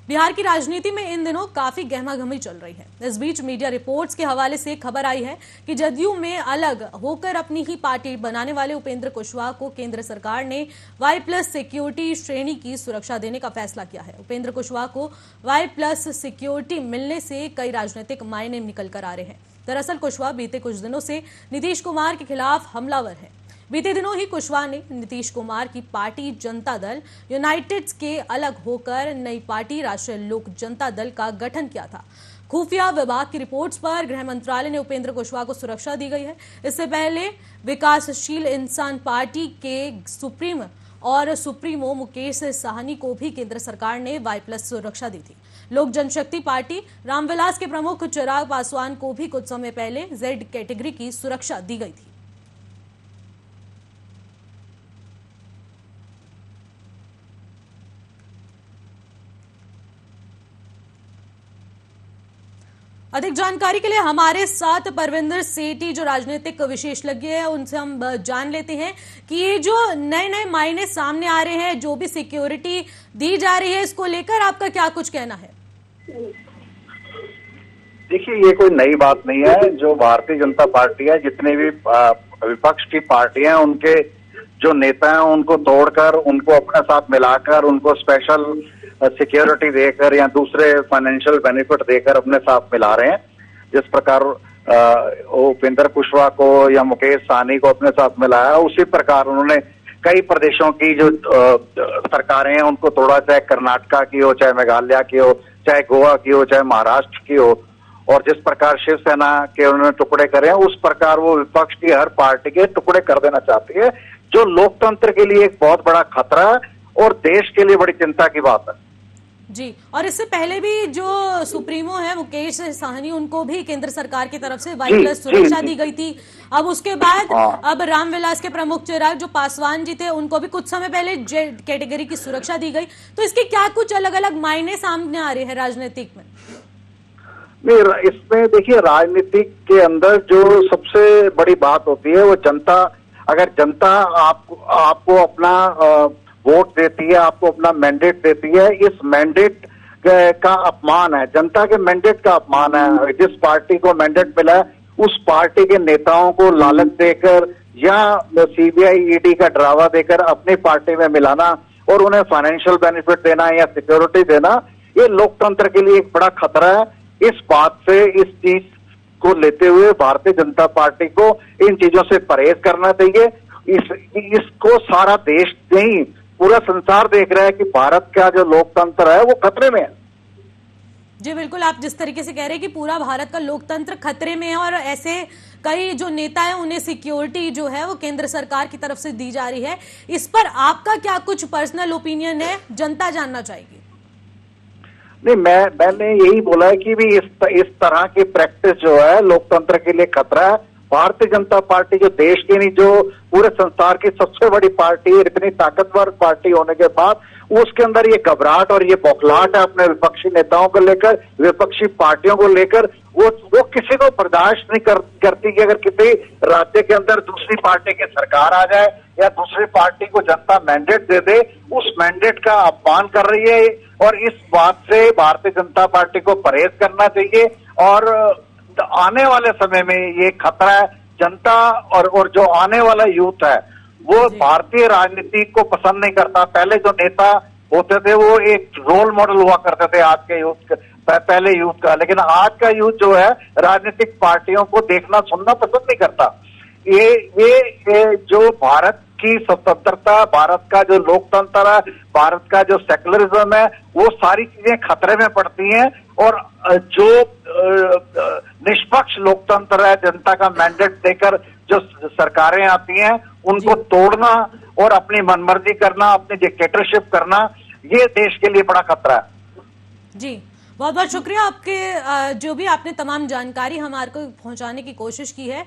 बिहार की राजनीति में इन दिनों काफी गहमागहमी चल रही है। इस बीच मीडिया रिपोर्ट्स के हवाले से खबर आई है कि जदयू में अलग होकर अपनी ही पार्टी बनाने वाले उपेंद्र कुशवाहा को केंद्र सरकार ने Y+ सिक्योरिटी श्रेणी की सुरक्षा देने का फैसला किया है। उपेंद्र कुशवाहा को Y+ सिक्योरिटी मिलने से कई राजनीतिक मायने निकल कर आ रहे हैं। दरअसल कुशवाहा बीते कुछ दिनों से नीतीश कुमार के खिलाफ हमलावर है। बीते दिनों ही कुशवाहा ने नीतीश कुमार की पार्टी जनता दल यूनाइटेड के अलग होकर नई पार्टी राष्ट्रीय लोक जनता दल का गठन किया था। खुफिया विभाग की रिपोर्ट्स पर गृह मंत्रालय ने उपेंद्र कुशवाहा को सुरक्षा दी गई है। इससे पहले विकासशील इंसान पार्टी के सुप्रीमो मुकेश साहनी को भी केंद्र सरकार ने Y+ सुरक्षा दी थी। लोक जनशक्ति पार्टी रामविलास के प्रमुख चिराग पासवान को भी कुछ समय पहले Z कैटेगरी की सुरक्षा दी गई थी। अधिक जानकारी के लिए हमारे साथ परविंदर सेठी जो राजनीतिक विशेषज्ञ है उनसे हम जान लेते हैं कि ये जो नए नए मायने सामने आ रहे हैं, जो भी सिक्योरिटी दी जा रही है, इसको लेकर आपका क्या कुछ कहना है? देखिए, ये कोई नई बात नहीं है। जो भारतीय जनता पार्टी है, जितने भी विपक्ष की पार्टियां हैं, उनके जो नेता हैं उनको तोड़कर, उनको अपने साथ मिलाकर, उनको स्पेशल सिक्योरिटी देकर या दूसरे फाइनेंशियल बेनिफिट देकर अपने साथ मिला रहे हैं। जिस प्रकार उपेंद्र कुशवाहा को या मुकेश साहनी को अपने साथ मिलाया, उसी प्रकार उन्होंने कई प्रदेशों की जो सरकारें हैं उनको तोड़ा, चाहे कर्नाटका की हो, चाहे मेघालय की हो, चाहे गोवा की हो, चाहे महाराष्ट्र की हो। और जिस प्रकार शिवसेना के उन्होंने टुकड़े करे हैं, उस प्रकार वो विपक्ष की हर पार्टी के टुकड़े कर देना चाहती है, जो लोकतंत्र के लिए एक बहुत बड़ा खतरा है और देश के लिए बड़ी चिंता की बात है। जी, और इससे पहले भी जो सुप्रीमो है मुकेश साहनी, उनको भी केंद्र सरकार की तरफ से Y+ सुरक्षा दी गई थी। अब उसके बाद अब रामविलास के प्रमुख चिराग जो पासवान जी थे, उनको भी कुछ समय पहले Z कैटेगरी की सुरक्षा दी गई। तो इसके क्या कुछ अलग अलग मायने सामने आ रहे हैं राजनीतिक में? नहीं, इसमें देखिए, राजनीतिक के अंदर जो सबसे बड़ी बात होती है वो जनता, अगर जनता आपको अपना वोट देती है, आपको अपना मैंडेट देती है, इस मैंडेट का अपमान है, जनता के मैंडेट का अपमान है। जिस पार्टी को मैंडेट मिला है उस पार्टी के नेताओं को लालच देकर या CBI ED का डरावा देकर अपनी पार्टी में मिलाना और उन्हें फाइनेंशियल बेनिफिट देना या सिक्योरिटी देना, ये लोकतंत्र के लिए एक बड़ा खतरा है। इस बात से, इस चीज को लेते हुए भारतीय जनता पार्टी को इन चीजों से परहेज करना चाहिए। इसको सारा देश नहीं, पूरा संसार देख रहा है कि भारत का जो लोकतंत्र है वो खतरे में है। जी बिल्कुल, आप जिस तरीके से कह रहे हैं कि पूरा भारत का लोकतंत्र खतरे में है और ऐसे कई जो नेता हैं उन्हें सिक्योरिटी जो है वो केंद्र सरकार की तरफ से दी जा रही है, इस पर आपका क्या कुछ पर्सनल ओपिनियन है? जनता जानना चाहेगी। नहीं, मैंने यही बोला है कि भी इस तरह की प्रैक्टिस जो है लोकतंत्र के लिए खतरा है। भारतीय जनता पार्टी जो देश की नहीं, जो पूरे संसार की सबसे बड़ी पार्टी है, इतनी ताकतवर पार्टी होने के बाद उसके अंदर ये घबराहट और ये बौखलाहट है अपने विपक्षी नेताओं को लेकर, विपक्षी पार्टियों को लेकर। वो किसी को बर्दाश्त नहीं करती कि अगर किसी राज्य के अंदर दूसरी पार्टी की सरकार आ जाए या दूसरी पार्टी को जनता मैंडेट दे दे, उस मैंडेट का अपमान कर रही है। और इस बात से भारतीय जनता पार्टी को परहेज करना चाहिए। और आने वाले समय में ये खतरा है जनता और जो आने वाला यूथ है वो भारतीय राजनीति को पसंद नहीं करता। पहले जो नेता होते थे वो एक रोल मॉडल हुआ करते थे आज के यूथ, पहले यूथ का, लेकिन आज का यूथ जो है राजनीतिक पार्टियों को देखना सुनना पसंद नहीं करता। ये जो भारत की स्वतंत्रता, भारत का जो लोकतंत्र है, भारत का जो सेकुलरिज्म है, वो सारी चीजें खतरे में पड़ती हैं। और जो निष्पक्ष लोकतंत्र है, जनता का मैंडेट देकर जो सरकारें आती हैं उनको तोड़ना और अपनी मनमर्जी करना, अपनी डिक्टेटरशिप करना, ये देश के लिए बड़ा खतरा है। जी, बहुत बहुत शुक्रिया आपके, जो भी आपने तमाम जानकारी हमारे को पहुंचाने की कोशिश की है।